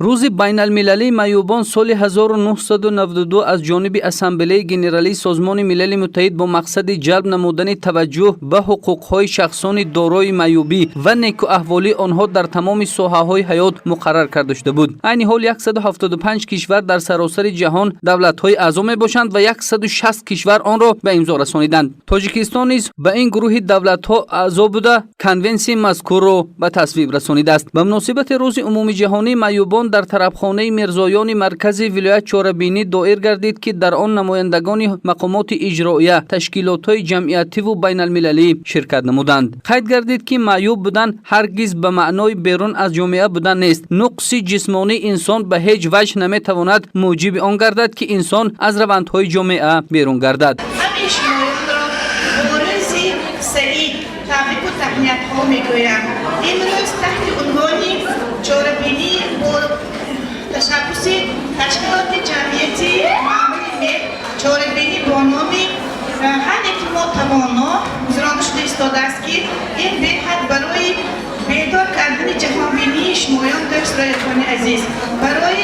روز بین المللی معیوبان سال 1992 از جانب اسامبله گنرالی سازمان ملل متحد با مقصد جلب نمودن توجه به حقوق‌های شخصان دارای معیوبی و نیک احوالی آنها در تمام ساحه‌های حیات مقرر کرده شده بود. عین حال 175 کشور در سراسر جهان دولت‌های اعضا میباشند و 160 کشور آن را به امضا رسانیدند. تاجیکستان نیز به این گروه دولت‌ها اعضا بوده کنونسی مذکور را به تصویب رسانیده است. به مناسبت روز عمومی جهانی معیوبان در طربخانه میرزایان مرکز ولایت چاره‌بینی دایر گردید که در آن نمایندگان مقامات اجراییه، تشکیلات‌های جمعیتی و بین المللی شرکت نمودند. قید گردید که معیوب بودن هرگز به معنای بیرون از جامعه بودن نیست. نقص جسمانی انسان به هیچ وجه نمیتواند موجب آن گردد که انسان از روندهای جامعه بیرون گردد. تبریک و تهنیت ها میگویم. امروز تحت عنوان چاره‌بینی با تشبث تشکیلات جمعیتی معمولی چاره‌بینی با نام هر اعتماد توانا گذرانده شده ایستاده است که این بهت برای بیدار کردن جهانبینی شمایان داشت رایگان عزیز، برای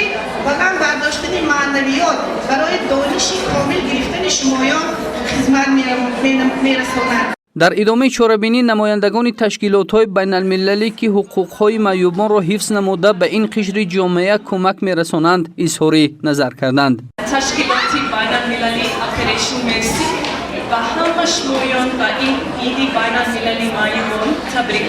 بلند برداشتن معنویات، برای دانش کامل گرفتن شمایان خدمت میرساند. در ادامه چاره‌بینی نمایندگان تشکیلات‌های بین المللی که حقوق‌های معیوبان را حفظ نموده به این قشر جامعه کمک می‌رسانند اظهار نظر کردند. تشکیلات بین المللی اپریشن مرسی و همه شمایان و این ایدی بین المللی معیوبان تبریک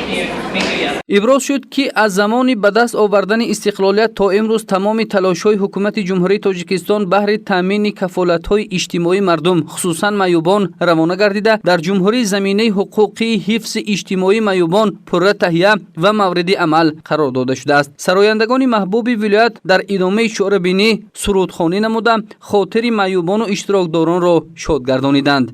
میگویم. ابراز شد که از زمانی به دست آوردن استقلالیت تا امروز تمام تلاش‌های حکومت جمهوری تاجیکستان بهر تامین کفالت‌های اجتماعی مردم خصوصا معیوبان روانه گردیده در جمهوری زمینه حقوقی حفظ اجتماعی معیوبان پرره تهیه و مورد عمل قرار داده شده است. سرایندگان محبوب ولایت در ادامه چاره‌بینی سرودخوانی نموده خاطر معیوبان و اشتراکداران را شاد گردانیدند.